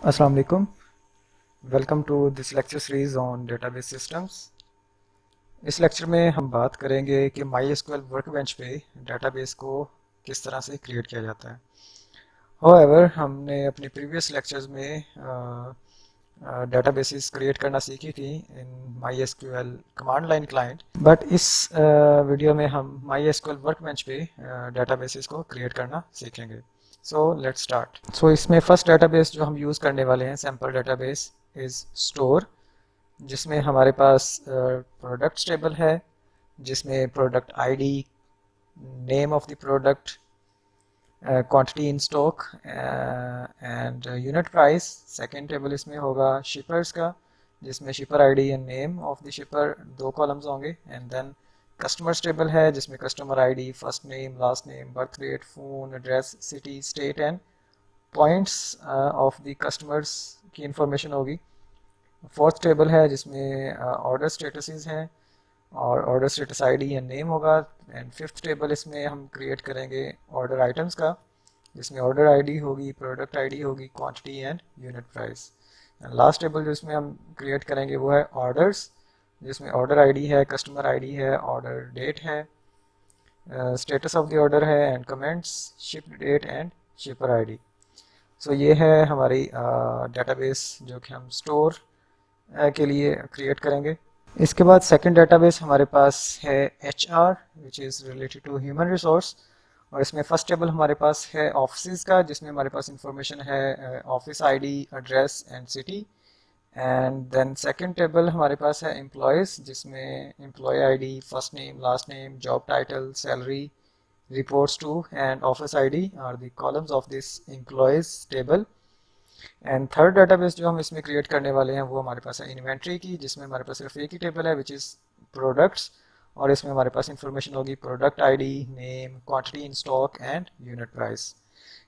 Assalamu alaikum. Welcome to this lecture series on database systems. इस lecture में हम बात करेंगे कि MySQL वर्कबेंच पे डेटाबेस को किस तरह से क्रिएट किया जाता है। However, हमने अपनी प्रीवियस लेक्चर्स में डेटाबेसेस क्रिएट करना सीखी थी इन MySQL command line client, but इस वीडियो में हम MySQL वर्कबेंच पे डेटाबेसेस को क्रिएट करना सीखेंगे। So let's start. सो इसमें फर्स्ट डेटाबेस जो हम यूज़ करने वाले हैं, सैम्पल डेटाबेस इज़ स्टोर, जिसमें हमारे पास प्रोडक्ट्स टेबल है, जिसमें product ID, name of the product, quantity in stock and unit price. Second table इसमें होगा शिपर्स का, जिसमें shipper ID and name of the shipper, दो कॉलम्स होंगे। एंड देन कस्टमर्स टेबल है, जिसमें customer ID, first name, last name, birth date, phone, address, city, state and points of the customers की information होगी। Fourth table है जिसमें order statuses हैं और order status ID and name होगा। And fifth table इसमें हम क्रिएट करेंगे ऑर्डर आइटम्स का, जिसमें ऑर्डर आईडी होगी, प्रोडक्ट आईडी होगी, quantity and unit price. And last table जो इसमें हम क्रिएट करेंगे वो है ऑर्डर्स, जिसमें ऑर्डर आईडी है, कस्टमर आईडी है, ऑर्डर डेट है, स्टेटस ऑफ द ऑर्डर है and comments, ship date and shipper ID. So ये है हमारी डेटाबेस जो कि हम स्टोर के लिए क्रिएट करेंगे। इसके बाद सेकंड डेटाबेस हमारे पास है HR, which is related to human resource, और इसमें फर्स्ट टेबल हमारे पास है ऑफिस का, जिसमें हमारे पास इंफॉर्मेशन है office ID, address and city. And then second table हमारे पास है एम्प्लॉयज़, जिसमें employee ID, first name, last name, job title, salary, reports to and office ID are the columns of this employees table. And third database जो हम इसमें create करने वाले हैं वो हमारे पास है इन्वेंट्री की, जिसमें हमारे पास सिर्फ एक ही टेबल है विच इज़ प्रोडक्ट्स, और इसमें हमारे पास इंफॉर्मेशन होगी product ID, name, quantity in stock and unit price.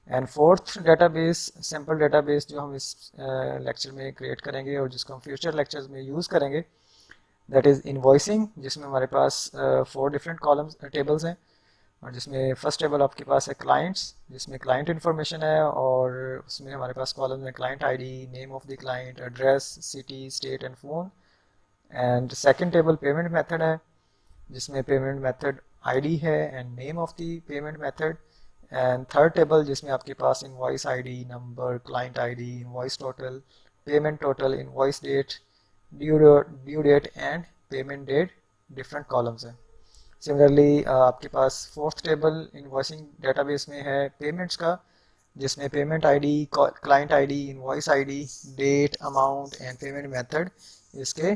And fourth database, simple database, जो हम इस लेक्चर में क्रिएट करेंगे और जिसको हम फ्यूचर लेक्चर्स में यूज़ करेंगे, दैट इज़ इनवॉइसिंग, जिसमें हमारे पास 4 डिफरेंट कॉलम्स टेबल्स हैं, और जिसमें फर्स्ट टेबल आपके पास है क्लाइंट्स, जिसमें क्लाइंट इन्फॉर्मेशन है, और उसमें हमारे पास कॉलम है client ID, name of the client, address, city, state and phone. And second table payment method है, जिसमें पेमेंट मेथड आईडी है and name of the payment method. And third table जिसमें आपके पास invoice ID, number, client ID, invoice total, payment total, invoice date, due date and payment date, different columns हैं। Similarly आपके पास fourth table invoicing database में है payments का, जिसमें payment ID, client ID, invoice ID, date, amount and payment method, इसके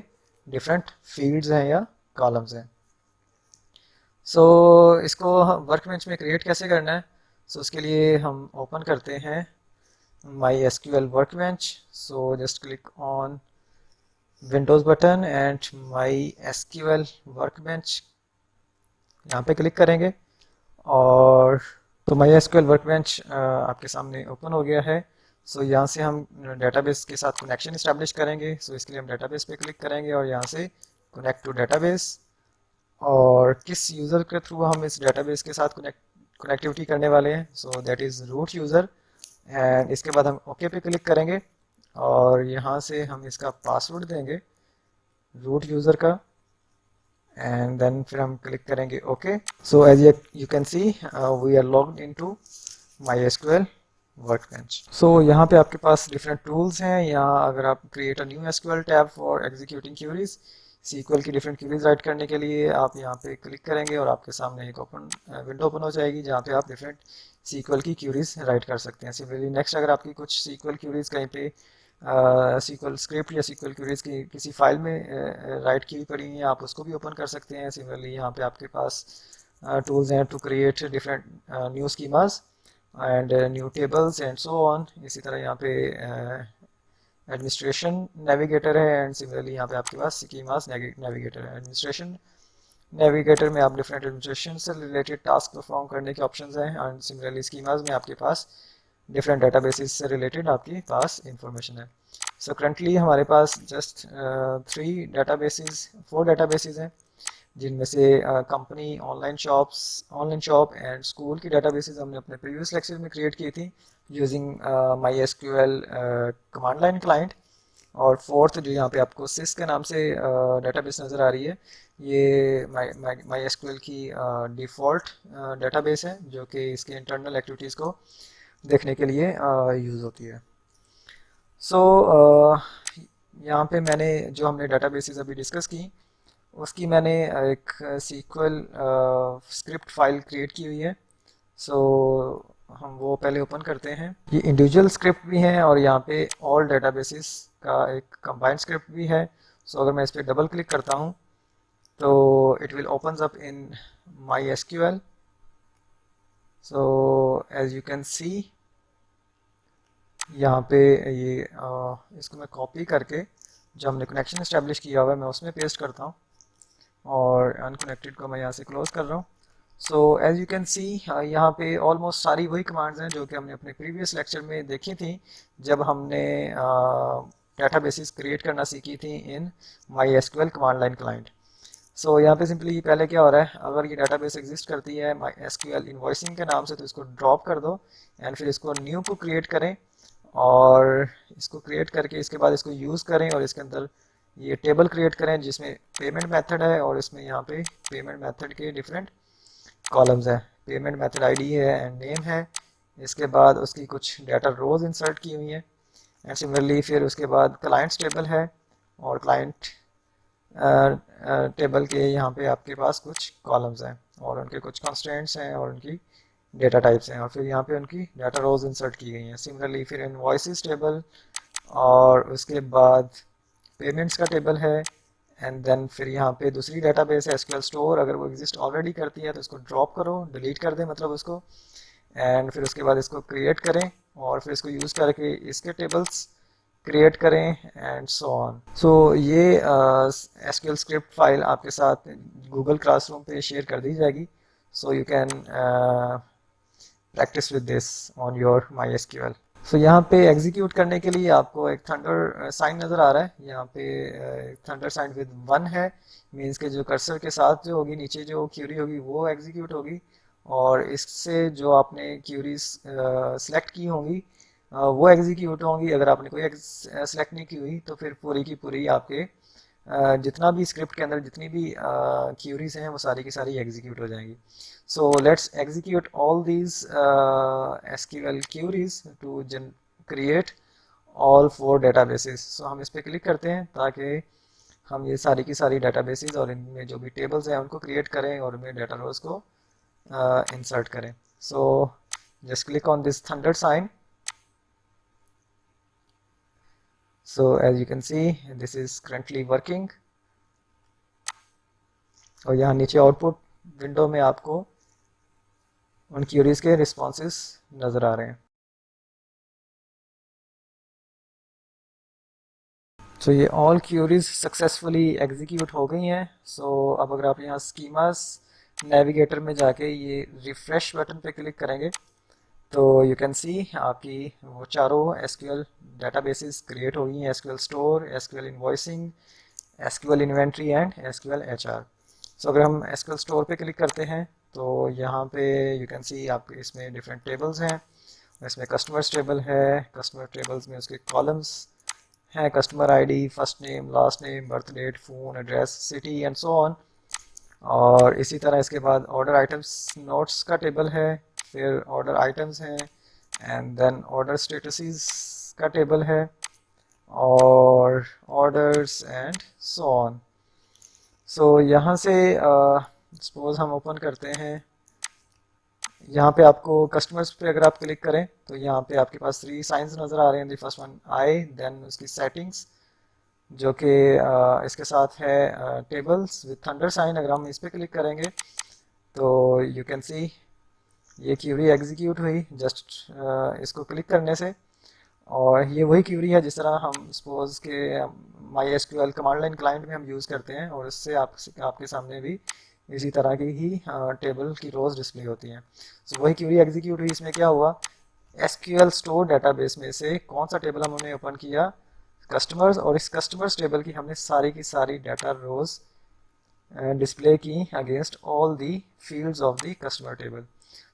different fields हैं या कॉलम्स हैं। सो इसको वर्कबेंच में क्रिएट कैसे करना है? सो उसके लिए हम ओपन करते हैं MySQL workbench. So just click on Windows button and MySQL workbench, यहाँ पे क्लिक करेंगे और तो MySQL वर्कबेंच आपके सामने ओपन हो गया है। सो यहाँ से हम डेटाबेस के साथ कनेक्शन इस्टेब्लिश करेंगे। सो इसके लिए हम डेटाबेस पे क्लिक करेंगे और यहाँ से कनेक्ट टू डेटाबेस, और किस यूज़र के थ्रू हम इस डेटाबेस के साथ कनेक्टिविटी करने वाले हैं, so that is root user. And इसके बाद हम ओके पे क्लिक करेंगे और यहाँ से हम इसका पासवर्ड देंगे रूट यूज़र का, एंड देन फिर हम क्लिक करेंगे okay. So as you can see we are logged into MySQL workbench. So यहाँ पे आपके पास डिफरेंट टूल्स हैं। यहाँ अगर आप create a new SQL tab for executing queries, SQL की डिफरेंट क्यूरीज राइट करने के लिए आप यहाँ पे क्लिक करेंगे और आपके सामने एक विंडो ओपन हो जाएगी जहाँ पे आप डिफरेंट SQL की क्यूरीज राइट कर सकते हैं। सिमिलरली नेक्स्ट अगर आपकी कुछ SQL क्यूरीज कहीं पे SQL स्क्रिप्ट या SQL क्यूरीज की किसी फाइल में राइट की हुई पड़ी हैं, आप उसको भी ओपन कर सकते हैं। सिमिलरली यहाँ पे आपके पास टूल्स हैं to create different new schemas and new tables and so on. इसी तरह यहाँ पे एडमिनिस्ट्रेशन नेविगेटर है, एंड सिमिलरली यहाँ पे आपके पास स्कीमाज नेविगेटर है। एडमिनिस्ट्रेशन नेविगेटर में आप डिफरेंट एडमिनिस्ट्रेशन से रिलेटेड टास्क परफॉर्म करने के ऑप्शंस हैं, एंड सिमिलरली स्कीमाज में आपके पास डिफरेंट डेटाबेसेस से रिलेटेड आपके पास इंफॉर्मेशन है। सो करंटली हमारे पास जस्ट 4 डेटाबेसेस हैं। जिनमें से company, online shop and school की डेटाबेसेस हमने अपने प्रीवियस लेक्चर में क्रिएट की थी using MySQL command line client. और फोर्थ जो यहाँ पे आपको सिस के नाम से डेटाबेस नज़र आ रही है, ये MySQL की डिफ़ॉल्ट डेटाबेस है जो कि इसके इंटरनल एक्टिविटीज़ को देखने के लिए यूज़ होती है। सो यहाँ पे मैंने जो हमने डेटाबेसेस अभी डिस्कस की उसकी मैंने एक सीक्वल स्क्रिप्ट फाइल क्रिएट की हुई है। सो हम वो पहले ओपन करते हैं। ये इंडिविजुअल स्क्रिप्ट भी हैं और यहाँ पे ऑल डेटाबेसेस का एक कंबाइंड स्क्रिप्ट भी है। सो अगर मैं इस पर डबल क्लिक करता हूँ तो it will opens up in MySQL। So as you can see यहाँ पे ये इसको मैं कॉपी करके जो हमने कनेक्शन इस्टेब्लिश किया हुआ है मैं उसमें पेस्ट करता हूँ और अनकनेक्टेड को मैं यहाँ से क्लोज कर रहा हूँ। So as you can see यहाँ पे ऑलमोस्ट सारी वही कमांड्स हैं जो कि हमने अपने प्रीवियस लेक्चर में देखी थी जब हमने डेटाबेसेस क्रिएट करना सीखी थी इन MySQL कमांड लाइन क्लाइंट। सो यहाँ पे सिंपली पहले क्या हो रहा है, अगर ये डेटाबेस एग्जिस्ट करती है MySQL इन्वॉइसिंग के नाम से तो इसको ड्रॉप कर दो एंड फिर इसको न्यू को क्रिएट करें और इसको क्रिएट करके इसके बाद इसको यूज़ करें और इसके अंदर ये टेबल क्रिएट करें जिसमें पेमेंट मेथड है और इसमें यहाँ पे पेमेंट मेथड के डिफरेंट कॉलम्स हैं। पेमेंट मेथड आईडी है एंड नेम है, इसके बाद उसकी कुछ डाटा रोज इंसर्ट की हुई हैं एंड सिमिलरली फिर उसके बाद क्लाइंट्स टेबल है और क्लाइंट टेबल के यहाँ पे आपके पास कुछ कॉलम्स हैं और उनके कुछ कंस्ट्रेंट्स हैं और उनकी डेटा टाइप्स हैं और फिर यहाँ पे उनकी डाटा रोज इंसर्ट की गई हैं। सिमिलरली फिर इनवॉइसेस टेबल और उसके बाद पेमेंट्स का टेबल है एंड देन फिर यहाँ पे दूसरी डेटाबेस है SQL स्टोर। अगर वो एग्जिस्ट ऑलरेडी करती है तो इसको ड्रॉप करो, डिलीट कर दें मतलब उसको, एंड फिर उसके बाद इसको क्रिएट करें और फिर इसको यूज़ करके इसके टेबल्स क्रिएट करें एंड सो ऑन। सो ये SQL स्क्रिप्ट फाइल आपके साथ गूगल क्लासरूम पे शेयर कर दी जाएगी, so you can practice with this on your MySQL। सो यहाँ पे एग्जीक्यूट करने के लिए आपको एक थंडर साइन नज़र आ रहा है, यहाँ पे थंडर साइन विद 1 है, मीन्स के जो कर्सर के साथ जो होगी नीचे जो क्यूरी होगी वो एग्जीक्यूट होगी और इससे जो आपने क्यूरीज सेलेक्ट की होंगी वो एग्जीक्यूट होंगी। अगर आपने कोई सेलेक्ट नहीं की हुई तो फिर पूरी की पूरी आपके जितना भी स्क्रिप्ट के अंदर जितनी भी क्यूरीज हैं वो सारी की सारी एग्जीक्यूट हो जाएंगी। So let's execute all these SQL queries to create all 4 databases. So हम इस पर क्लिक करते हैं ताकि हम ये सारी की सारी डेटाबेसेस और इनमें जो भी टेबल्स हैं उनको क्रिएट करें और उनमें डाटा रोज को इंसर्ट करें। So just click on this thunder sign. So as you can see this is currently working और यहाँ नीचे आउटपुट विंडो में आपको उन क्यूरीज के रिस्पॉन्सेस नज़र आ रहे हैं। तो ये ऑल क्यूरीज सक्सेसफुली एग्जीक्यूट हो गई हैं। सो अब अगर आप यहाँ स्कीमास नेविगेटर में जाके ये रिफ्रेश बटन पे क्लिक करेंगे तो यू कैन सी आपकी वो चारों SQL डेटाबेसेस क्रिएट हो गई हैं, SQL store, SQL invoicing, SQL inventory and SQL HR। सो अगर हम SQL स्टोर पे क्लिक करते हैं तो यहाँ पे यू कैन सी आपके इसमें डिफरेंट टेबल्स हैं, इसमें कस्टमर्स टेबल है, कस्टमर टेबल्स में उसके कॉलम्स हैं, customer ID, first name, last name, birth date, phone address, city and so on. और इसी तरह इसके बाद ऑर्डर आइटम्स नोट्स का टेबल है, फिर ऑर्डर आइटम्स हैं एंड देन ऑर्डर स्टेटसेस का टेबल है और orders and so on. So यहाँ से सपोज हम ओपन करते हैं, यहाँ पे आपको कस्टमर्स पे अगर आप क्लिक करें तो यहाँ पे आपके पास 3 साइंस नज़र आ रहे हैं। फर्स्ट वन आई, देन उसकी सेटिंग्स जो कि इसके साथ है टेबल्स विद थंडर साइन। अगर हम इस पर क्लिक करेंगे तो यू कैन सी ये क्यूरी एग्जीक्यूट हुई जस्ट इसको क्लिक करने से और ये वही क्यूरी है जिस तरह हम सपोज के MySQL कमांड लाइन क्लाइंट में हम यूज़ करते हैं और इससे आपके सामने भी इसी तरह की ही टेबल की रोज डिस्प्ले होती हैं। सो वही क्यूरी एग्जीक्यूट हुई। इसमें क्या हुआ, SQL स्टोर डेटाबेस में से कौन सा टेबल हमने ओपन किया, कस्टमर्स, और इस कस्टमर्स टेबल की हमने सारी की सारी डाटा रोज डिस्प्ले की against all the fields of the customer table.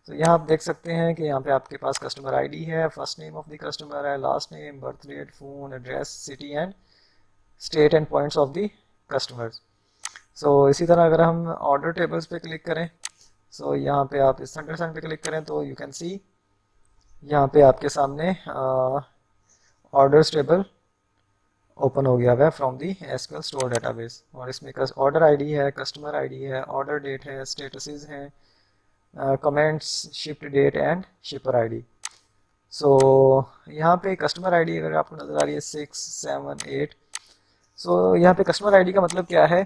तो यहाँ आप देख सकते हैं कि यहाँ पे आपके पास कस्टमर आईडी है, first name of the customer है, last name, birth date, phone, address, city and state and points of the customers. So इसी तरह अगर हम ऑर्डर टेबल्स पे क्लिक करें, सो यहाँ पे आप इस सेंटर पे क्लिक करें तो यू कैन सी यहाँ पे आपके सामने ऑर्डर्स टेबल ओपन हो गया है from the SQL store database. और इसमें ऑर्डर आईडी है, कस्टमर आईडी है, ऑर्डर डेट है, स्टेटसेस हैं, comments, shift date and shipper ID. So यहाँ पे कस्टमर आईडी अगर आपको नज़र आ रही है 6, 7, 8। सो यहाँ पे कस्टमर आईडी का मतलब क्या है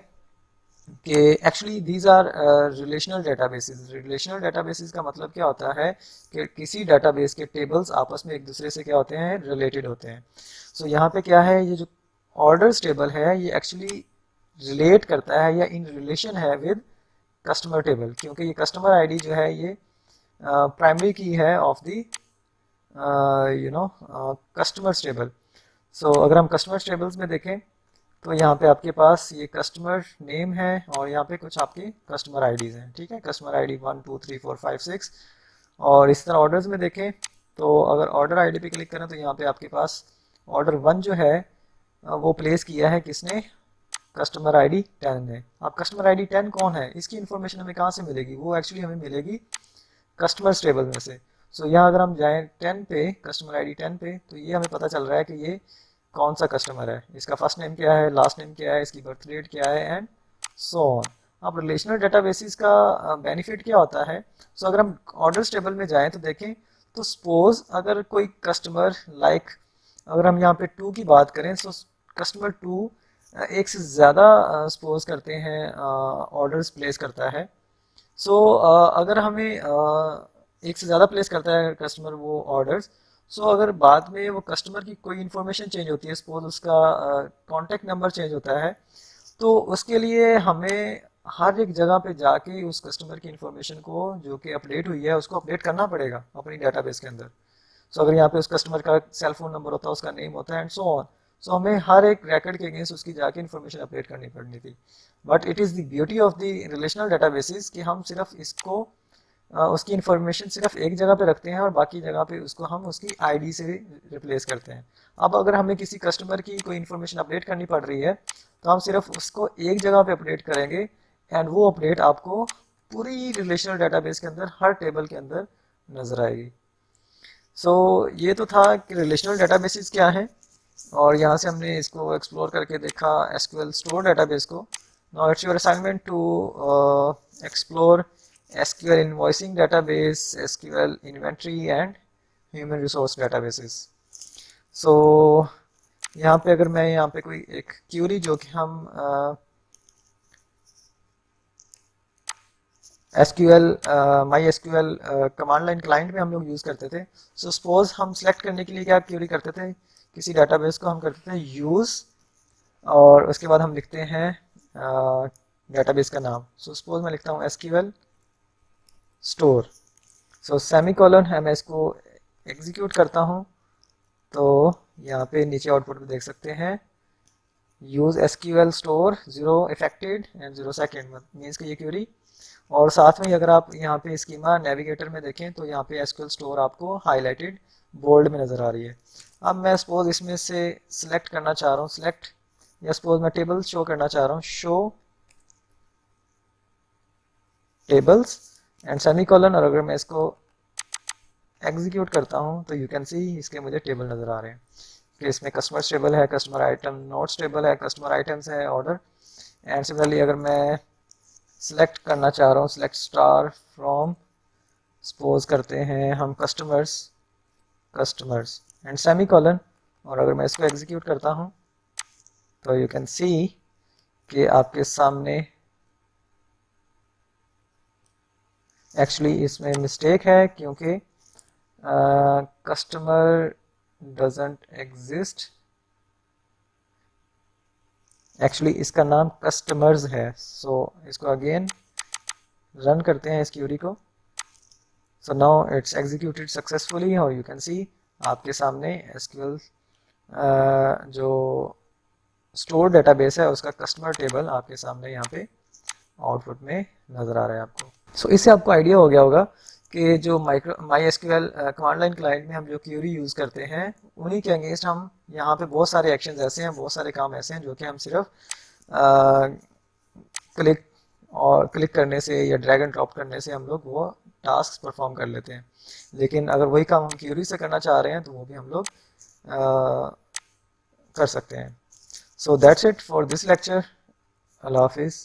कि actually these are relational databases. Relational databases का मतलब क्या होता है कि किसी डेटाबेस के टेबल्स आपस में एक दूसरे से क्या होते हैं, रिलेटेड होते हैं। सो यहाँ पे क्या है, ये जो ऑर्डर्स टेबल है ये एक्चुअली रिलेट करता है या इन रिलेशन है विद कस्टमर टेबल, क्योंकि ये कस्टमर आईडी जो है ये प्राइमरी की है ऑफ द कस्टमर्स टेबल। सो अगर हम कस्टमर्स टेबल्स में देखें तो यहाँ पे आपके पास ये कस्टमर नेम है और यहाँ पे कुछ आपके कस्टमर आईडीज़ हैं, ठीक है। Customer ID 1, 2, 3, 4, 5, 6। और इस तरह ऑर्डर्स में देखें तो अगर ऑर्डर आईडी पे क्लिक करें तो यहाँ पे आपके पास ऑर्डर 1 जो है वो प्लेस किया है किसने, कस्टमर आईडी 10 ने। अब कस्टमर आईडी 10 कौन है, इसकी इन्फॉर्मेशन हमें कहाँ से मिलेगी, वो एक्चुअली हमें मिलेगी कस्टमर्स टेबल में से। सो यहाँ अगर हम जाएँ 10 पे, कस्टमर आईडी 10 पे, तो ये हमें पता चल रहा है कि ये कौन सा कस्टमर है, इसका फर्स्ट नेम क्या है, लास्ट नेम क्या है, इसकी बर्थ डेट क्या है एंड सो ऑन। अब रिलेशनल डेटाबेसेस का बेनिफिट क्या होता है। सो अगर हम ऑर्डर्स टेबल में जाएं तो देखें तो सपोज अगर कोई कस्टमर अगर हम यहाँ पे 2 की बात करें तो कस्टमर 2 एक से ज़्यादा सपोज करते हैं ऑर्डर्स प्लेस करता है। सो अगर हमें एक से ज़्यादा प्लेस करता है कस्टमर वो ऑर्डर्स, सो अगर बाद में वो कस्टमर की कोई इन्फॉर्मेशन चेंज होती है, सपोज उसका कॉन्टैक्ट नंबर चेंज होता है, तो उसके लिए हमें हर एक जगह पे जाके उस कस्टमर की इन्फॉर्मेशन को जो कि अपडेट हुई है उसको अपडेट करना पड़ेगा अपनी डेटाबेस के अंदर। सो अगर यहाँ पे उस कस्टमर का सेल फोन नंबर होता है, उसका नेम होता है एंड सो ऑन, सो हमें हर एक रिकॉर्ड के अगेंस्ट उसकी जाके इन्फॉर्मेशन अपडेट करनी पड़नी थी। But it is the beauty of the relational databases कि हम सिर्फ इसको उसकी इन्फॉर्मेशन सिर्फ एक जगह पे रखते हैं और बाकी जगह पे उसको हम उसकी आईडी से रिप्लेस करते हैं। अब अगर हमें किसी कस्टमर की कोई इन्फॉर्मेशन अपडेट करनी पड़ रही है तो हम सिर्फ उसको एक जगह पे अपडेट करेंगे एंड वो अपडेट आपको पूरी रिलेशनल डेटाबेस के अंदर हर टेबल के अंदर नजर आएगी। सो ये तो था कि रिलेशनल डेटाबेसेस क्या है, और यहाँ से हमने इसको एक्सप्लोर करके देखा एसक्यूएल स्टोर डेटाबेस को। Now it's your assignment to explore SQL invoicing database, SQL inventory and human resource databases। So यहाँ पे अगर मैं यहाँ पे कोई एक क्यूरी जो कि हम SQL MySQL command line client में हम लोग यूज़ करते थे। सो सपोज हम सिलेक्ट करने के लिए क्या क्यूरी करते थे, किसी डाटाबेस को हम करते थे यूज़ और उसके बाद हम लिखते हैं डाटाबेस का नाम। सो सपोज मैं लिखता हूँ SQL स्टोर। सो सेमीकोलन है, मैं इसको एग्जीक्यूट करता हूँ तो यहाँ पे नीचे आउटपुट में देख सकते हैं use SQL store 0 affected and 0 second means कि ये क्यूरी। और साथ में अगर आप यहाँ पे स्कीमा नेविगेटर में देखें तो यहाँ पे SQL स्टोर आपको हाईलाइटेड बोल्ड में नज़र आ रही है। अब मैं सपोज इसमें से सिलेक्ट करना चाह रहा हूँ, सिलेक्ट, या सपोज मैं टेबल्स शो करना चाह रहा हूँ, शो टेबल्स एंड सेमीकोलन। और अगर मैं इसको एग्जीक्यूट करता हूँ तो यू कैन सी इसके मुझे टेबल नज़र आ रहे हैं कि इसमें कस्टमर्स टेबल है, कस्टमर आइटम नोट्स टेबल है, कस्टमर आइटम्स है, ऑर्डर। एंड सिमिलरली अगर मैं सिलेक्ट करना चाह रहा हूँ, सिलेक्ट स्टार फ्रॉम, सपोज करते हैं हम कस्टमर्स एंड सेमीकोलन, और अगर मैं इसको एग्जीक्यूट करता हूँ तो यू कैन सी कि आपके सामने एक्चुअली इसमें मिस्टेक है क्योंकि कस्टमर डजंट एग्जिस्ट। एक्चुअली इसका नाम कस्टमर्स है। सो इसको अगेन रन करते हैं इस क्यूरी को। So now it's executed successfully और यू कैन सी आपके सामने SQL जो स्टोर डेटाबेस है उसका कस्टमर टेबल आपके सामने यहाँ पे आउटपुट में नज़र आ रहा है आपको। सो इससे आपको आइडिया हो गया होगा कि जो my SQL command line client में हम जो क्यूरी यूज़ करते हैं उन्हीं के अगेंस्ट हम यहाँ पे बहुत सारे एक्शंस ऐसे हैं, बहुत सारे काम ऐसे हैं जो कि हम सिर्फ क्लिक और क्लिक करने से या ड्रैग एंड ड्रॉप करने से हम लोग वो टास्क परफॉर्म कर लेते हैं। लेकिन अगर वही काम हम क्यूरी से करना चाह रहे हैं तो वो भी हम लोग कर सकते हैं। So that's it for this lecture. अल्लाह हाफिज़।